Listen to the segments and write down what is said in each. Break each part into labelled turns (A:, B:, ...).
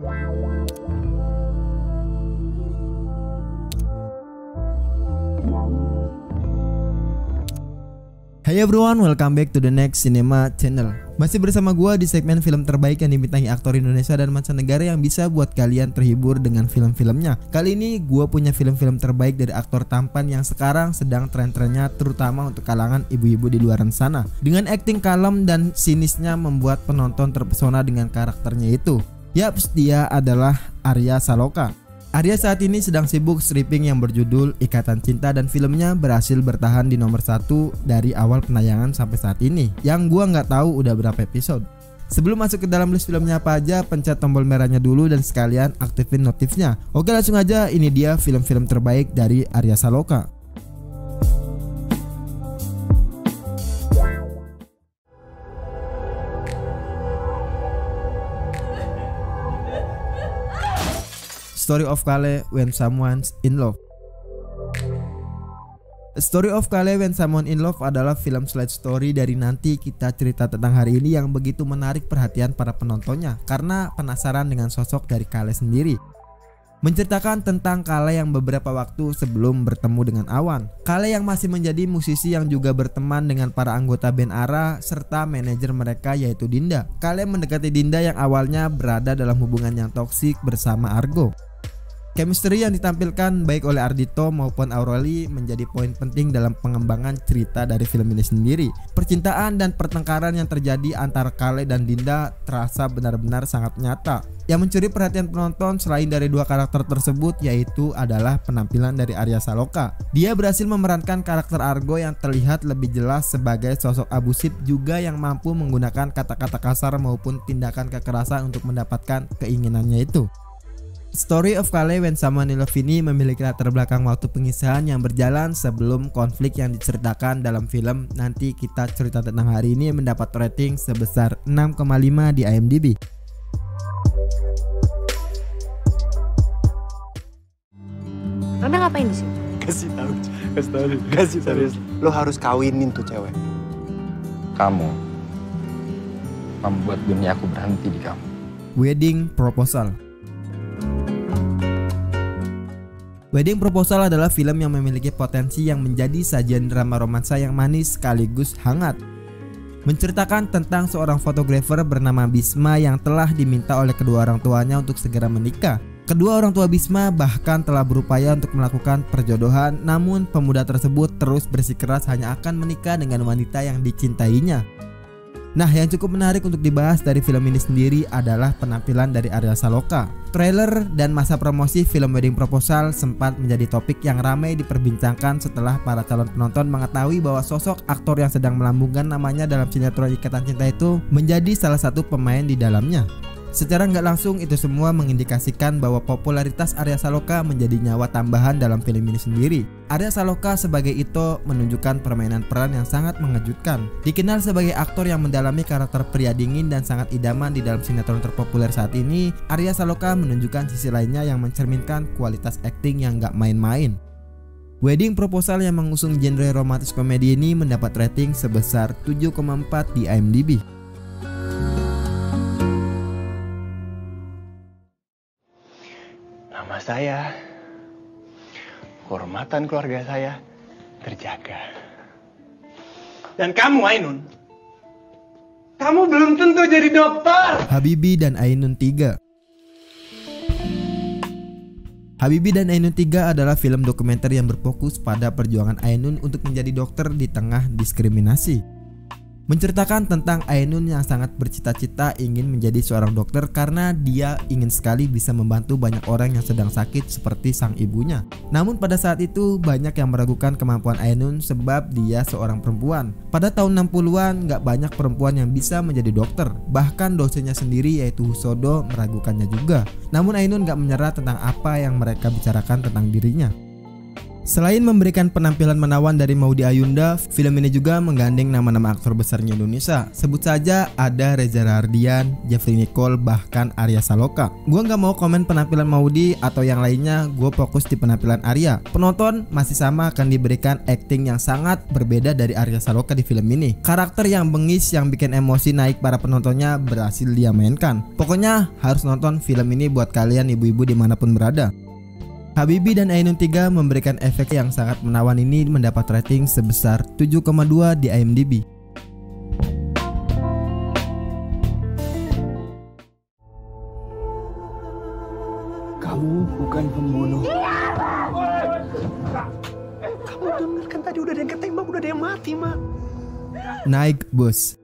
A: Hey everyone, welcome back to the next cinema channel. Masih bersama gua di segmen film terbaik yang dibintangi aktor Indonesia dan mancanegara yang bisa buat kalian terhibur dengan film-filmnya. Kali ini gua punya film-film terbaik dari aktor tampan yang sekarang sedang tren-trennya, terutama untuk kalangan ibu-ibu di luar sana. Dengan akting kalem dan sinisnya membuat penonton terpesona dengan karakternya itu. Yaps, dia adalah Arya Saloka. Arya saat ini sedang sibuk stripping yang berjudul Ikatan Cinta, dan filmnya berhasil bertahan di nomor 1 dari awal penayangan sampai saat ini, yang gua nggak tahu udah berapa episode. Sebelum masuk ke dalam list filmnya apa aja, pencet tombol merahnya dulu dan sekalian aktifin notifnya. Oke, langsung aja, ini dia film-film terbaik dari Arya Saloka. Story of Kale When Someone's in Love. A Story of Kale When Someone in Love adalah film slide story dari Nanti Kita Cerita Tentang Hari Ini yang begitu menarik perhatian para penontonnya karena penasaran dengan sosok dari Kale sendiri. Menceritakan tentang Kale yang beberapa waktu sebelum bertemu dengan Awan. Kale yang masih menjadi musisi yang juga berteman dengan para anggota band ARA serta manajer mereka yaitu Dinda. Kale mendekati Dinda yang awalnya berada dalam hubungan yang toksik bersama Argo. Chemistry yang ditampilkan baik oleh Ardhito maupun Aureli menjadi poin penting dalam pengembangan cerita dari film ini sendiri. Percintaan dan pertengkaran yang terjadi antara Kale dan Dinda terasa benar-benar sangat nyata. Yang mencuri perhatian penonton selain dari dua karakter tersebut yaitu adalah penampilan dari Arya Saloka. Dia berhasil memerankan karakter Argo yang terlihat lebih jelas sebagai sosok abusif juga yang mampu menggunakan kata-kata kasar maupun tindakan kekerasan untuk mendapatkan keinginannya itu. Story of Kale When Someone in Love ini memiliki latar belakang waktu pengisahan yang berjalan sebelum konflik yang diceritakan dalam film Nanti Kita Cerita Tentang Hari Ini mendapat rating sebesar 6,5 di IMDb.
B: Anda ngapain di sini?
C: Kasih tahu. Lo harus kawinin tuh cewek.
D: Kamu membuat dunia aku berhenti di kamu.
A: Wedding Proposal. Wedding Proposal adalah film yang memiliki potensi yang menjadi sajian drama romansa yang manis sekaligus hangat. Menceritakan tentang seorang fotografer bernama Bisma yang telah diminta oleh kedua orang tuanya untuk segera menikah. Kedua orang tua Bisma bahkan telah berupaya untuk melakukan perjodohan, namun pemuda tersebut terus bersikeras hanya akan menikah dengan wanita yang dicintainya. Nah, yang cukup menarik untuk dibahas dari film ini sendiri adalah penampilan dari Arya Saloka. Trailer dan masa promosi film Wedding Proposal sempat menjadi topik yang ramai diperbincangkan setelah para calon penonton mengetahui bahwa sosok aktor yang sedang melambungkan namanya dalam sinetron Ikatan Cinta itu menjadi salah satu pemain di dalamnya. Secara nggak langsung itu semua mengindikasikan bahwa popularitas Arya Saloka menjadi nyawa tambahan dalam film ini sendiri. Arya Saloka sebagai Ito menunjukkan permainan peran yang sangat mengejutkan. Dikenal sebagai aktor yang mendalami karakter pria dingin dan sangat idaman di dalam sinetron terpopuler saat ini, Arya Saloka menunjukkan sisi lainnya yang mencerminkan kualitas akting yang nggak main-main. Wedding Proposal yang mengusung genre romantis komedi ini mendapat rating sebesar 7,4 di IMDb.
C: Nama saya, kehormatan keluarga saya terjaga. Dan kamu Ainun, kamu belum tentu jadi dokter.
A: Habibie dan Ainun 3. Habibie dan Ainun 3 adalah film dokumenter yang berfokus pada perjuangan Ainun untuk menjadi dokter di tengah diskriminasi. Menceritakan tentang Ainun yang sangat bercita-cita ingin menjadi seorang dokter karena dia ingin sekali bisa membantu banyak orang yang sedang sakit seperti sang ibunya. Namun pada saat itu banyak yang meragukan kemampuan Ainun sebab dia seorang perempuan. Pada tahun 60-an gak banyak perempuan yang bisa menjadi dokter. Bahkan dosennya sendiri yaitu Husodo meragukannya juga. Namun Ainun gak menyerah tentang apa yang mereka bicarakan tentang dirinya. Selain memberikan penampilan menawan dari Maudy Ayunda, film ini juga menggandeng nama-nama aktor besarnya Indonesia. Sebut saja ada Reza Rahardian, Jeffrey Nicole, bahkan Arya Saloka. Gue nggak mau komen penampilan Maudy atau yang lainnya, gue fokus di penampilan Arya. Penonton masih sama akan diberikan acting yang sangat berbeda dari Arya Saloka di film ini. Karakter yang bengis yang bikin emosi naik para penontonnya berhasil dia mainkan. Pokoknya harus nonton film ini buat kalian ibu-ibu dimanapun berada. Habibie dan Ainun 3 memberikan efek yang sangat menawan ini mendapat rating sebesar 7,2 di IMDb.
C: Kamu bukan pembunuh. Kamu dengar kan tadi udah ada yang ketembak, udah ada yang mati, Mak.
A: Naik Bus.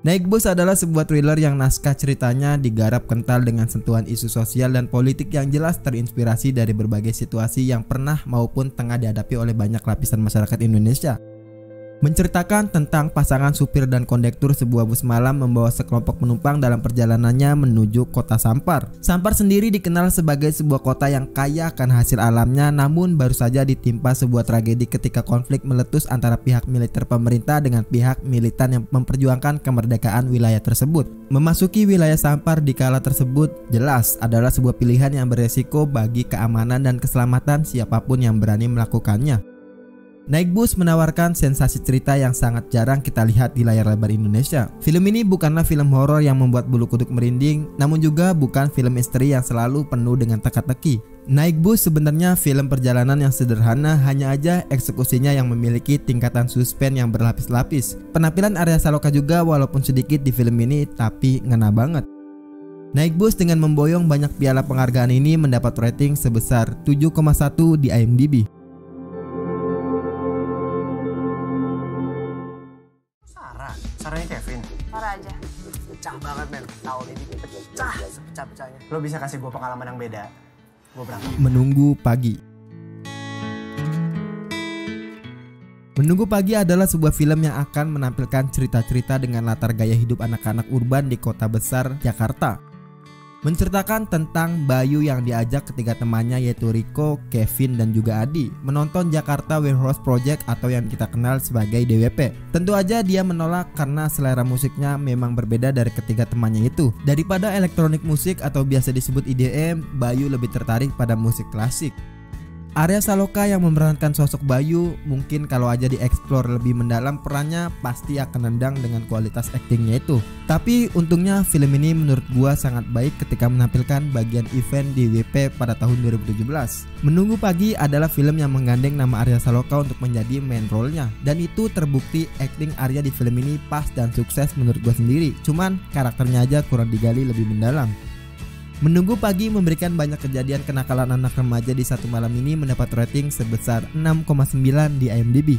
A: Naik Bus adalah sebuah thriller yang naskah ceritanya digarap kental dengan sentuhan isu sosial dan politik yang jelas terinspirasi dari berbagai situasi yang pernah maupun tengah dihadapi oleh banyak lapisan masyarakat Indonesia. Menceritakan tentang pasangan supir dan kondektur sebuah bus malam membawa sekelompok penumpang dalam perjalanannya menuju kota Sampar. Sampar sendiri dikenal sebagai sebuah kota yang kaya akan hasil alamnya, namun baru saja ditimpa sebuah tragedi ketika konflik meletus antara pihak militer pemerintah dengan pihak militan yang memperjuangkan kemerdekaan wilayah tersebut. Memasuki wilayah Sampar di kala tersebut jelas adalah sebuah pilihan yang beresiko bagi keamanan dan keselamatan siapapun yang berani melakukannya. Naik Bus menawarkan sensasi cerita yang sangat jarang kita lihat di layar lebar Indonesia. Film ini bukanlah film horor yang membuat bulu kuduk merinding, namun juga bukan film misteri yang selalu penuh dengan teka-teki. Naik Bus sebenarnya film perjalanan yang sederhana, hanya aja eksekusinya yang memiliki tingkatan suspense yang berlapis-lapis. Penampilan Arya Saloka juga walaupun sedikit di film ini tapi ngena banget. Naik Bus dengan memboyong banyak piala penghargaan ini mendapat rating sebesar 7,1 di IMDb.
C: Saranya Kevin.
B: Sarah aja.
C: Pecah banget, men. Tahun ini pecah sepecah-pecahnya. Lo bisa kasih gue pengalaman yang beda? Gue berangkat.
A: Menunggu Pagi. Menunggu Pagi adalah sebuah film yang akan menampilkan cerita-cerita dengan latar gaya hidup anak-anak urban di kota besar Jakarta. Menceritakan tentang Bayu yang diajak ketiga temannya yaitu Rico, Kevin, dan juga Adi menonton Jakarta Warehouse Project atau yang kita kenal sebagai DWP. Tentu aja dia menolak karena selera musiknya memang berbeda dari ketiga temannya itu. Daripada elektronik musik atau biasa disebut EDM, Bayu lebih tertarik pada musik klasik. Arya Saloka yang memerankan sosok Bayu mungkin kalau aja dieksplor lebih mendalam perannya pasti akan nendang dengan kualitas aktingnya itu. Tapi untungnya film ini menurut gua sangat baik ketika menampilkan bagian event di WP pada tahun 2017. Menunggu Pagi adalah film yang menggandeng nama Arya Saloka untuk menjadi main role-nya, dan itu terbukti akting Arya di film ini pas dan sukses menurut gua sendiri. Cuman karakternya aja kurang digali lebih mendalam. Menunggu Pagi memberikan banyak kejadian kenakalan anak remaja di satu malam ini mendapat rating sebesar 6,9 di IMDb.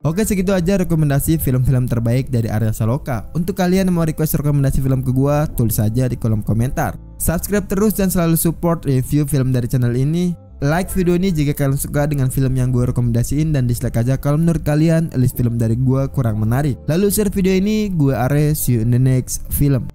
A: Oke, segitu aja rekomendasi film-film terbaik dari Arya Saloka. Untuk kalian yang mau request rekomendasi film ke gua, tulis aja di kolom komentar. Subscribe terus dan selalu support review film dari channel ini. Like video ini jika kalian suka dengan film yang gue rekomendasiin, dan dislike aja kalau menurut kalian list film dari gue kurang menarik. Lalu share video ini, gue Are, see you in the next film.